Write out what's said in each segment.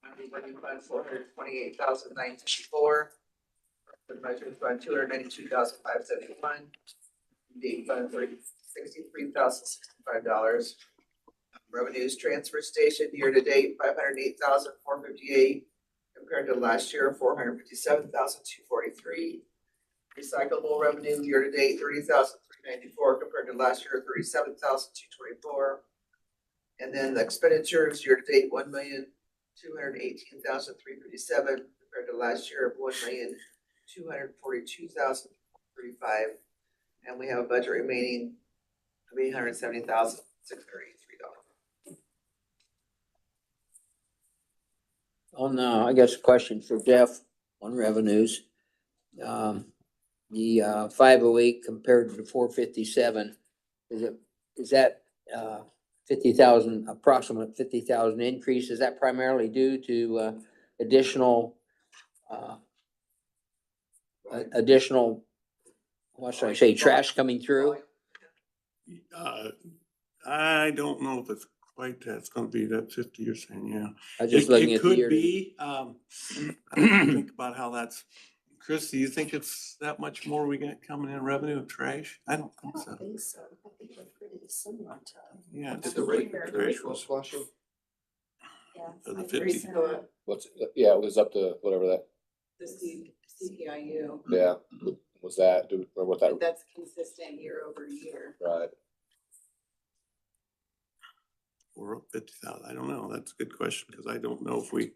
Revenue fund 428,954. The measure fund 292,571. Date fund $63,065. Revenues transfer station year to date 508,458 compared to last year 457,243. Recyclable revenue year to date 30,394 compared to last year 37,224. And then the expenditures year to date 1,218,357 compared to last year of 1,242,035. And we have a budget remaining of $870,683. On, I guess a question for Jeff on revenues. The 508 compared to the 457, is that 50,000, approximate 50,000 increase? Is that primarily due to additional, what should I say, trash coming through? I don't know if it's quite that. It's gonna be that 50 you're saying, yeah. I was just looking at the year. It could be, I don't think about how that's, Chris, do you think it's that much more we got coming in revenue of trash? I don't think so. I think so. I think they're pretty similar to. Yeah. Did the rate was flushing? Yeah. Of the I 50. agree so. What's, yeah, it was up to whatever that, The CPIU, yeah, was that, or what that, that's consistent year over year. right? We're up 50,000. I don't know. That's a good question because I don't know if we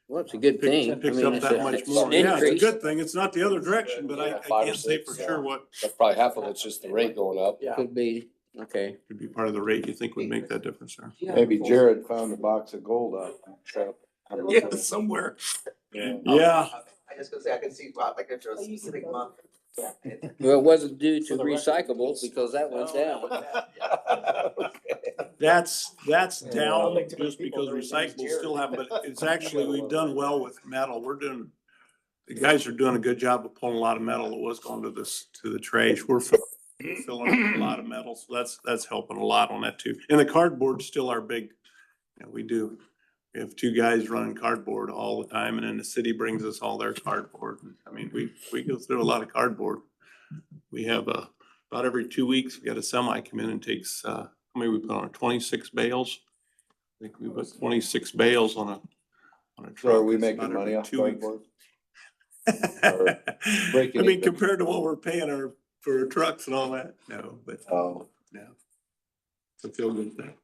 Well, it's a good thing. picks I mean, up it's that a- much it's more. an Yeah, it's a increase. good thing. It's not the other direction, but I 5 or can't say 6, for sure what That's probably half of it's just the rate going up. Yeah. Could be, okay. could be part of the rate you think would make that difference there. Maybe Jared found a box of gold out. Yeah, somewhere. Yeah. Yeah. I just gonna say, I can see, like, if there's a specific month. Well, it wasn't due to recyclables because that went down. That's down Yeah. just because recyclables still have, but it's actually, we've done well with metal. The guys are doing a good job of pulling a lot of metal that was going to the trash. We're filling a lot of metal, so that's helping a lot on that too. And the cardboard's still our big, we have 2 guys running cardboard all the time, and then the city brings us all their cardboard. I mean, we go through a lot of cardboard. We have about every 2 weeks, we got a semi come in and takes, how many we put on, 26 bales? I think we put 26 bales on a truck. So are we It's making about money every off 2 weeks. cardboard? I breaking mean, even? compared to what we're paying for our trucks and all that, no, but Oh, no. It's a feel good thing.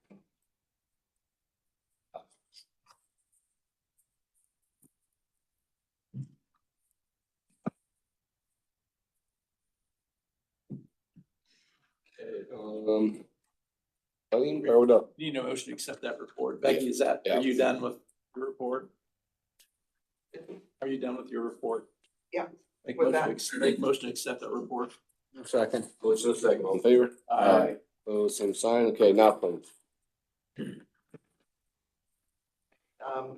Eileen, or what up? Need a motion to accept that report. Becky, are you done with your report? Are you done with your report? Yeah, Make with motion to accept that report. Second. Motion is second, all in favor? Aye. Opposed, same sign, okay, now claims.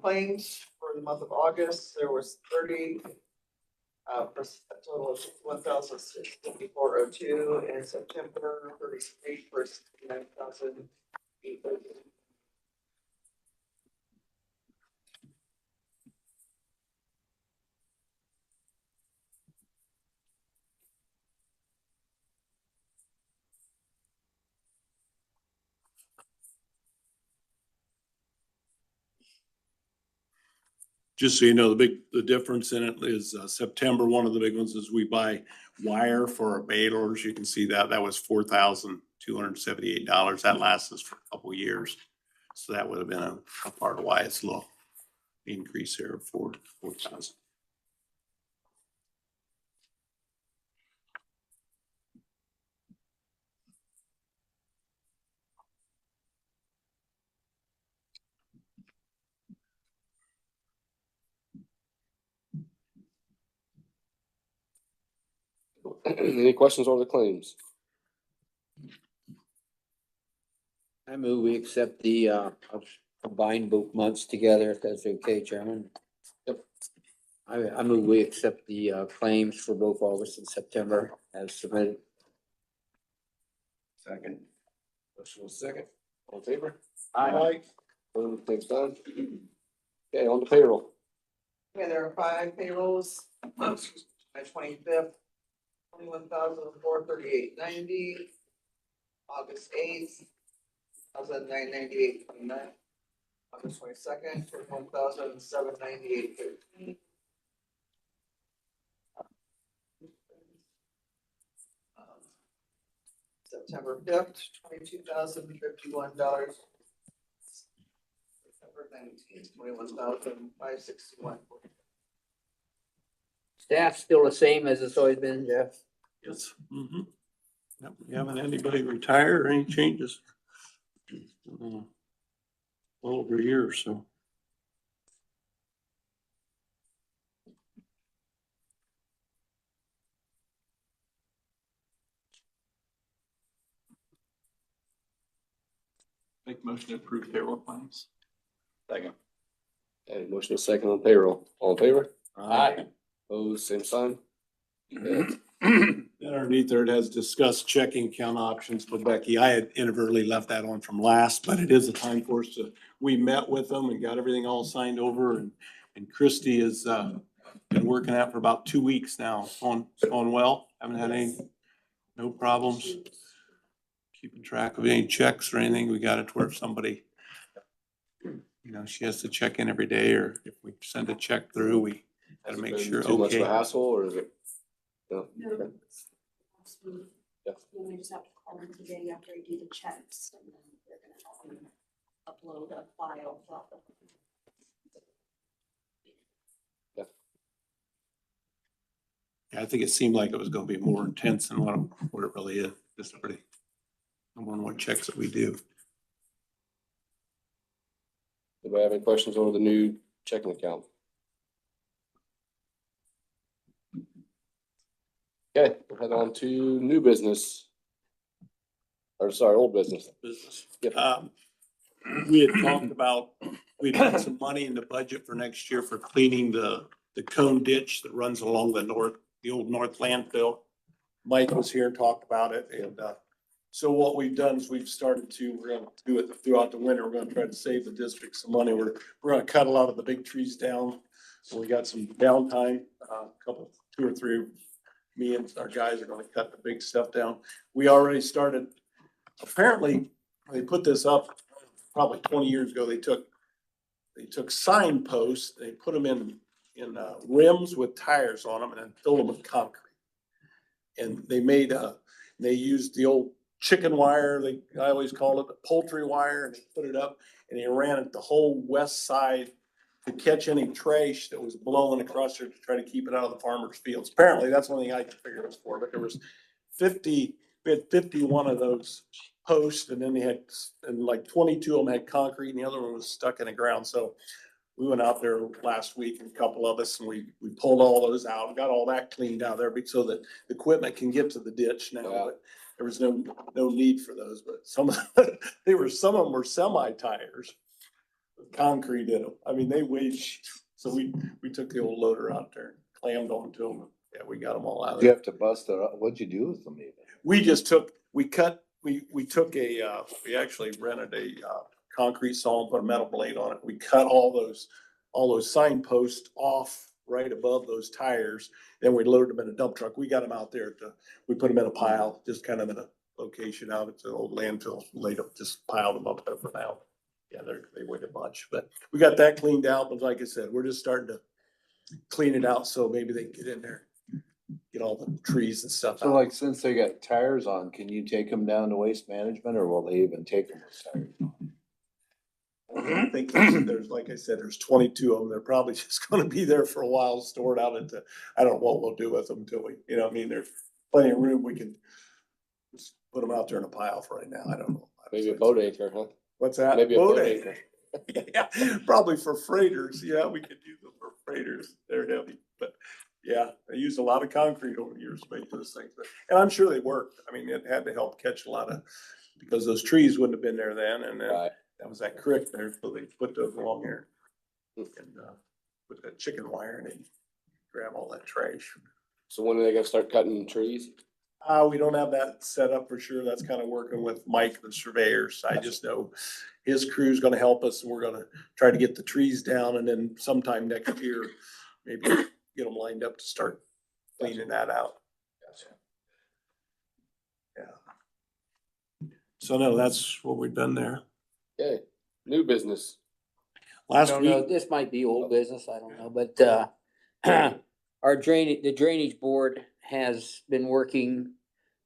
Claims for the month of August, there was 30, for a total of 1,654.02. In September, 33 for 69,800. Just so you know, the difference in it is September, one of the big ones is we buy wire for our balers. You can see that was $4,278. That lasts us for a couple of years. So that would have been a part of why it's a little increase here of 4,000. Any questions on the claims? I move we accept the, combine both months together, if that's okay, Chairman. Yep. I move we accept the, claims for both August and September as submitted. Second. Motion was second, all in favor? Aye. Opposed, same sign. Okay, on the payroll. Okay, there are 5 payrolls. By 25th, 21,438.90. August 8th, 1,998.29. August 22nd, 21,798.13. September 5th, $22,051. September 19th, 21,561. Staff still the same as it's always been, Jeff? Yes. Mm-hmm. Yep, we haven't had anybody retire or any changes. Well over a year or so. Make motion to approve payroll claims. Second. Okay, motion is second on payroll. All in favor? Aye. Opposed, same sign. Okay. Then underneath there, it has discussed checking account options for Becky. I had inadvertently left that on from last, but it is a time for us to, we met with them and got everything all signed over and Christie has, been working that for about 2 weeks now. It's going well. Haven't had no problems. Keeping track of any checks or anything. We got it to where if somebody, she has to check in every day, or if we send a check through, we gotta make sure, Too much of a okay. hassle, or is it? No. No, Okay. Yeah. then we just have to call them today after I do the checks, and then they're gonna help me upload a file. Yeah, I think it seemed like it was gonna be more intense than what it really is. Just pretty, number one checks that we do. Anybody have any questions over the new checking account? Okay, we'll head on to new business. Or sorry, old business. Business. Yep. We had talked about, we'd put some money in the budget for next year for cleaning the cone ditch that runs along the old north landfill. Mike was here and talked about it, and, so what we've done is we're gonna do it throughout the winter. We're gonna try to save the district some money. We're gonna cut a lot of the big trees down. So we got some downtime, two or three, me and our guys are gonna cut the big stuff down. We already started, apparently, they put this up probably 20 years ago. They took signposts, they put them in rims with tires on them and then filled them with concrete. And they used the old chicken wire, I always call it the poultry wire, and they put it up and they ran it the whole west side to catch any trash that was blowing across there to try to keep it out of the farmers' fields. Apparently, that's one thing I could figure it was for, but we had 51 of those posts, and then and like 22 of them had concrete and the other one was stuck in the ground. So we went out there last week, and a couple of us, and we pulled all those out and got all that cleaned out there so that the equipment can get to the ditch now. Yeah. But there was no need for those, but some of them were semi tires, with concrete in them. I mean, they weighed, so we took the old loader out there, and clammed onto them. Yeah, we got them all out of You there. have to bust it up. What'd you do with them even? We actually rented a concrete saw and put a metal blade on it. We cut all those signposts off right above those tires. Then we loaded them in a dump truck. We got them out there we put them in a pile, just kind of in a location out at the old landfill, just piled them up there for now. Yeah, they weighed a bunch, but we got that cleaned out. But like I said, we're just starting to clean it out so maybe they can get in there, get all the trees and stuff So out. like, since they got tires on, can you take them down to waste management, or will they even take them with tires on? I think there's, like I said, there's 22 of them. They're probably just gonna be there for a while, stored out I don't know what we'll do with them until I mean, there's plenty of room. We can just put them out there in a pile for right now. I don't know. Maybe a boat anchor, huh? What's that? Maybe a boat anchor. Yeah, probably for freighters. Yeah, we could use them for freighters. They're heavy, but yeah, they used a lot of concrete over the years to make those things. And I'm sure they worked. I mean, it had to help catch a lot because those trees wouldn't have been there then. And then Right. that was that creek there. So they put those along here and put that chicken wire and they grab all that trash. So when are they gonna start cutting trees? We don't have that set up for sure. That's kind of working with Mike, the surveyors. I just know his crew's gonna help us and we're gonna try to get the trees down and then sometime next year, maybe get them lined up to start cleaning that out. Yeah. So no, that's what we've done there. Okay, new business. I Last don't know, week, this might be old business, I don't know, but, the drainage board has been working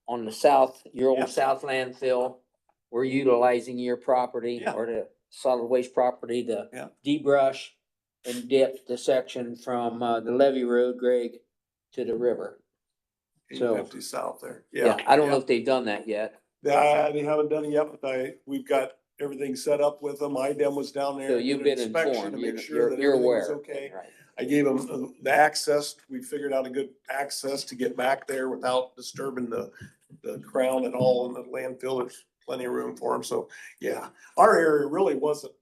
on the south, your Yeah. old south landfill. We're utilizing your property Yeah. or the solid waste property to Yeah. debrush and dip the section from, the levee road, Greg, to the river. So- 850 south there. Yeah, I don't know if they've done that yet. They haven't done it yet, but we've got everything set up with them. IDEM was down there. So and you've did an been inspection informed, to make you're, sure that you're everything was aware. okay. Right. I gave them the access. We figured out a good access to get back there without disturbing the crown at all in the landfill. There's plenty of room for them. So, yeah, our area really wasn't,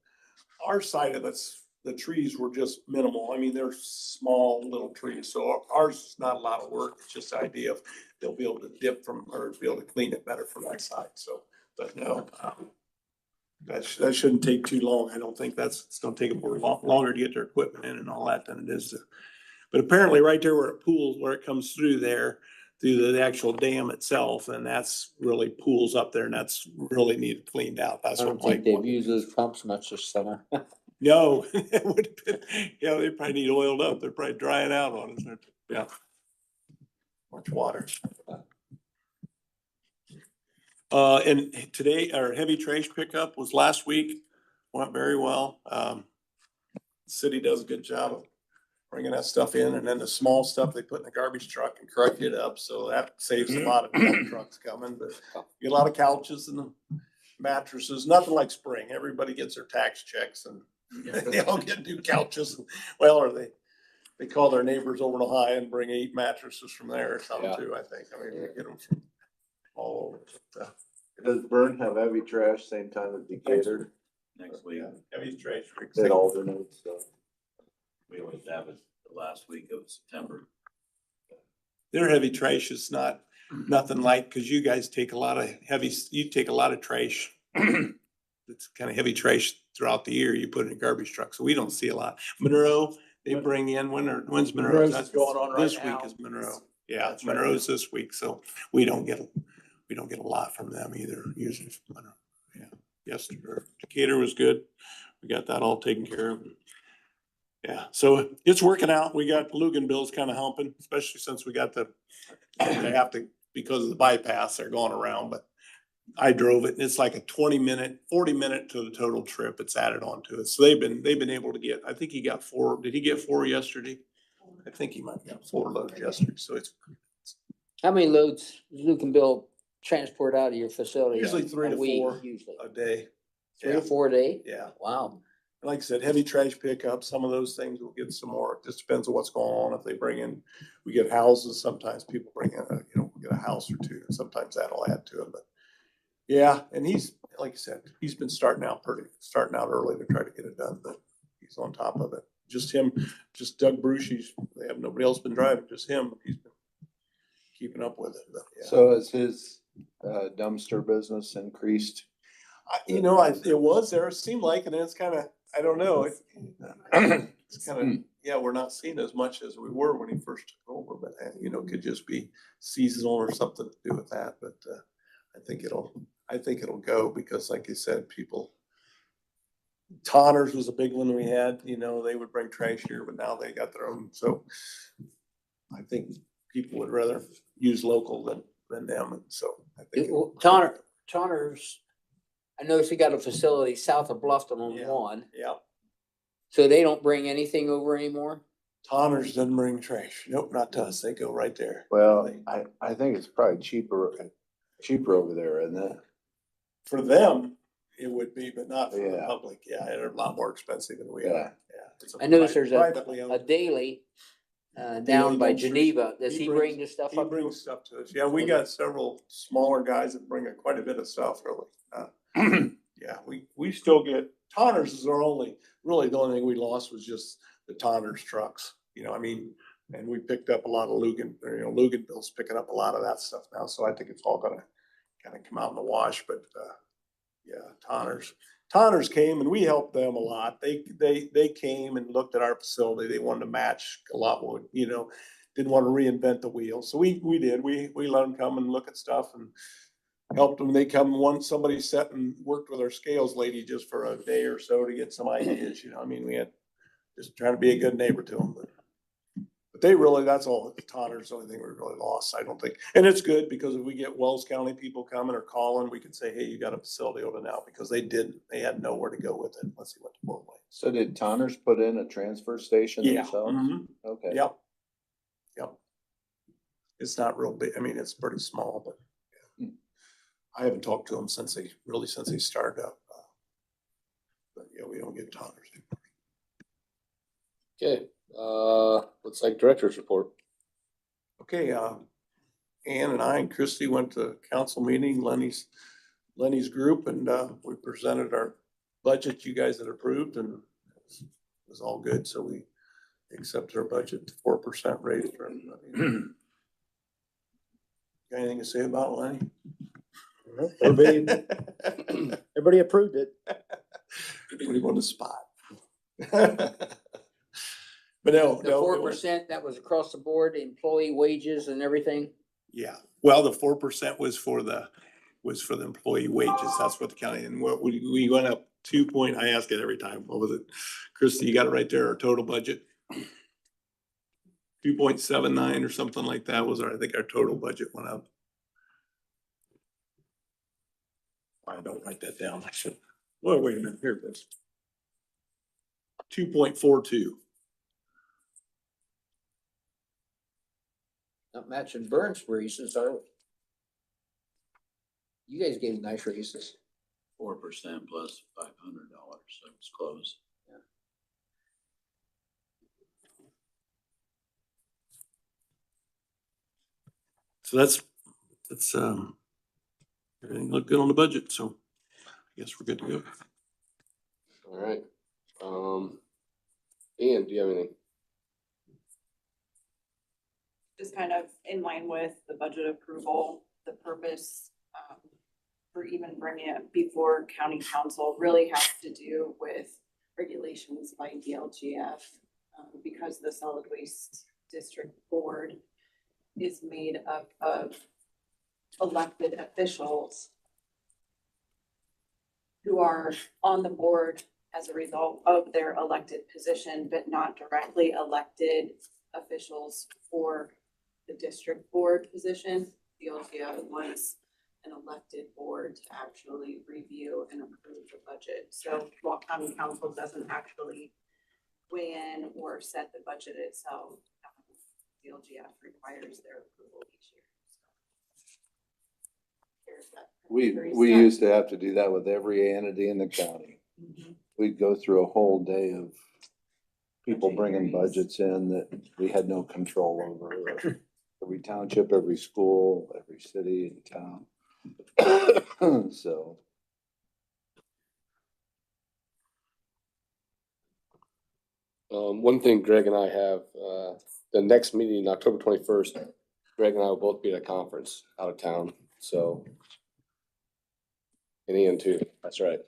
our side of it's, the trees were just minimal. I mean, they're small little trees. So ours is not a lot of work. It's just the idea of they'll be able to dip from, or be able to clean it better from that side. So, but no, that shouldn't take too long. I don't think it's gonna take them more longer to get their equipment in and all that than it is to. But apparently right there where it pools, where it comes through there, through the actual dam itself, and that's really pools up there and that's really needed cleaned out. That's I what don't think Mike they've wanted. used those pumps much this summer. No, it would have been, yeah, they probably need oiled up. They're probably drying out on us. Yeah. Much water. And today, our heavy trash pickup was last week, went very well. City does a good job of bringing that stuff in, and then the small stuff they put in the garbage truck and correct it up, so that saves a lot of dump trucks coming, but get a lot of couches and mattresses, nothing like spring. Everybody gets their tax checks and they all get new couches. Well, or they call their neighbors over to High and bring 8 mattresses from there or something Yeah. too, I think. I mean, they get them from all over. So, Does Burn have heavy trash same time as Decatur? Next week. yeah, heavy trash. It alternates, so. We always have it the last week of September. Their heavy trash is nothing like, cause you guys take a lot of you take a lot of trash. It's kind of heavy trash throughout the year. You put it in a garbage truck, so we don't see a lot. Monroe, they bring in, when's Monroe? Monroe's That's going on right This now. week is Monroe. Yeah, That's right. Monroe's this week, so we don't get a lot from them either, usually from Monroe. Yeah, yesterday, Decatur was good. We got that all taken care of. Yeah, so it's working out. We got Luganville's kind of humping, especially since we got they have to, because of the bypass, they're going around, but I drove it and it's like a 40-minute to the total trip. It's added on to it. So they've been able to get, I think he got 4. Did he get 4 yesterday? I think he might have got 4 loads yesterday. So it's How many loads Luke and Bill transport out of your facility? usually 3 a to week, 4 Usually. a day. 3 or 4 a day? Yeah. Wow. Like I said, heavy trash pickup, some of those things will get some more. It just depends on what's going on. If they bring in, we get houses, sometimes people bring in we get a house or 2, and sometimes that'll add to it, but yeah, and he's, like I said, he's been starting out early to try to get it done, but he's on top of it. Just him, just Doug Bruce, they have nobody else been driving, just him. He's been keeping up with it, but yeah. So has his dumpster business increased? It was there, it seemed like, and then it's kind of, I don't know. It's kind of, yeah, we're not seeing as much as we were when he first took over, but could just be seasonal or something to do with that, but I think it'll go because like you said, Tonners was a big one we had, they would bring trash here, but now they got their own, so I think people would rather use local than them, and so I think. Tonners, I noticed we got a facility south of Bluffton on Yeah. 1, Yeah, so they don't bring anything over anymore? Tonners doesn't bring trash. Nope, not to us. They go right there. Well, I think it's probably cheaper over there, isn't it? For them, it would be, but not for the Yeah. public. Yeah, they're a lot more expensive than we Yeah. are. Yeah. It's I noticed there's privately a owned. daily, down by dumpsters. Geneva. Does he bring brings- the stuff He up? brings stuff to us. Yeah, we got several smaller guys that bring quite a bit of stuff, really. Yeah, we still get, Tonners is really the only thing we lost was just the Tonners trucks. And we picked up a lot of Luganville's picking up a lot of that stuff now, so I think it's all gonna kind of come out in the wash, but, yeah, Tonners came and we helped them a lot. They came and looked at our facility. They wanted to match a lot what, didn't want to reinvent the wheel. So we did. We let them come and look at stuff and helped them. They come somebody sat and worked with our scales lady just for a day or so to get some ideas, I mean, we had just trying to be a good neighbor to them, but they really, that's all, Tonner's the only thing we really lost, I don't think. And it's good because if we get Wells County people coming or calling, we can say, hey, you got a facility over now, because they didn't, they had nowhere to go with it unless they went to Fort Wayne. So did Tonners put in a transfer station Yeah. themselves? Mhm. Okay. Yep. It's not real big. I mean, it's pretty small, but yeah. I haven't talked to them since they started up. But yeah, we don't get Tonners. Okay, looks like director's report. Okay, Ann and I and Christy went to council meeting, Lenny's group, and we presented our budget you guys had approved, and it was all good. So we accepted our budget, 4% raise for everybody. Got anything to say about it, Lenny? Everybody approved it. Put him on the spot. But no, The 4%, that was across the board, employee wages and everything? yeah, well, the 4% was for the employee wages. That's what the county, and what we went up I ask it every time. What was it? Christy, you got it right there, our total budget. 2.79 or something like that was I think our total budget went up. I don't write that down. I should. Well, wait a minute, here it is. 2.42. Not matching Burns raises, are we? You guys gave nice raises. 4% plus $500, so it's close. So that's everything looked good on the budget, so I guess we're good to go. All right. Ian, do you have anything? Just kind of in line with the budget approval, the purpose for even bringing it before county council really has to do with regulations by DLGF, because the solid waste district board is made up of elected officials who are on the board as a result of their elected position, but not directly elected officials for the district board position. The DLGF was an elected board to actually review and approve the budget. So while county council doesn't actually weigh in or set the budget itself, DLGF requires their approval each year. We used to have to do that with every entity in the county. Mm-hmm. We'd go through a whole day of people bringing budgets in that we had no control over. Every township, every school, every city and town. So. One thing Greg and I have, the next meeting, October 21st, Greg and I will both be at a conference out of town, so. And Ian too, that's right.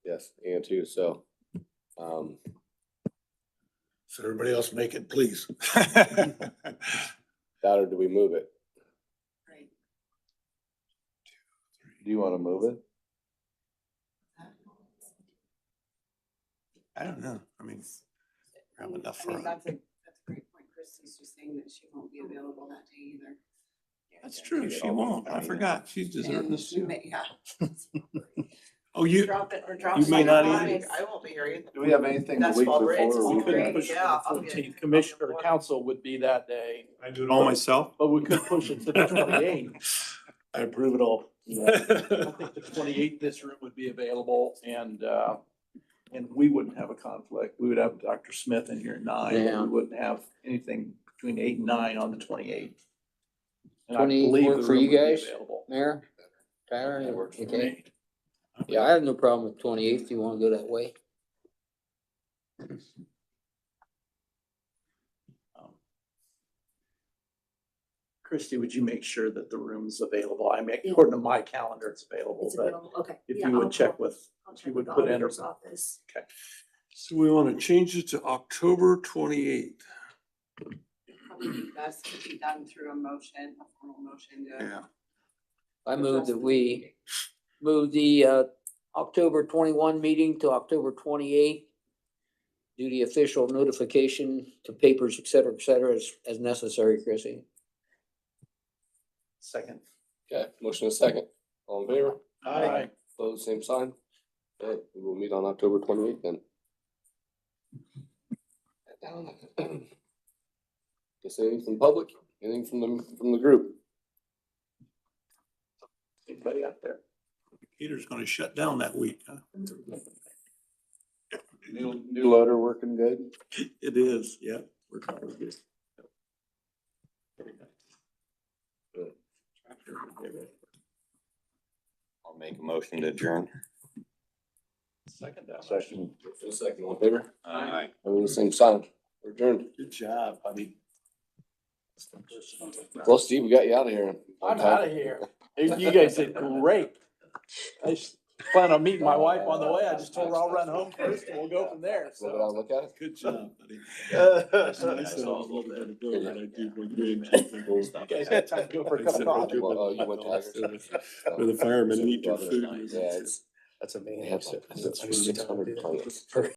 Yes, Ian too, so. So everybody else make it, please. That or do we move it? Right. Do you want to move it? I don't know. I mean, we have enough I for. mean, that's a great point. Christy's just saying that she won't be available that day either. That's true. She won't. I forgot. She's deserving this You too. may, yeah. Oh, you, Drop it or drop. you may it not by. either. I won't be here either. Do we have anything the That's week fall break. before? We We could can- push it to the The 14th commission or council would be that day, I do it all myself. but we could push it to the 28th. I approve it all. I think the 28th, this room would be available and we wouldn't have a conflict. We would have Dr. Smith in here at 9. Yeah. We wouldn't have anything between 8 and 9 on the 28th. And I 28th believe work the for room you would be guys? available. Mayor, Tyler, That works for okay. me. Yeah, I have no problem with 28th. You wanna go that way? Christie, would you make sure that the room's available? I mean, according to my calendar, it's available, It's but available, okay. if Yeah, you would I'll check check- with, I'll if check you with would the put in. auditor's office. Okay. So we want to change it to October 28th. Probably be best to be done through a motion, a formal motion to. Yeah. I move address that the we meeting. move the October 21 meeting to October 28th. Do the official notification to papers, et cetera, as necessary, Chrissy. Second. Okay, motion is second. All in favor? Aye. Opposed, same sign. Okay, we will meet on October 28th then. Guess anything from public, anything from the group? Anybody out there? Peter's gonna shut down that week, huh? New loader working good? It is, yeah. We're trying to get. I'll make a motion to adjourn. Second that. Session. Motion is second, all in favor? Aye. Opposed, same sign. We're adjourned. Good job, buddy. Well, Steve, we got you out of here. I'm out of here. You guys did great. I just plan on meeting my wife on the way. I just told her I'll run home first and we'll go from there. So go down and look at it. Good job, buddy. You guys had time to go for a cup of coffee. Oh, you went Tiger. Where the firemen need your food. Yeah, it's, That's they amazing. have like 600 plants.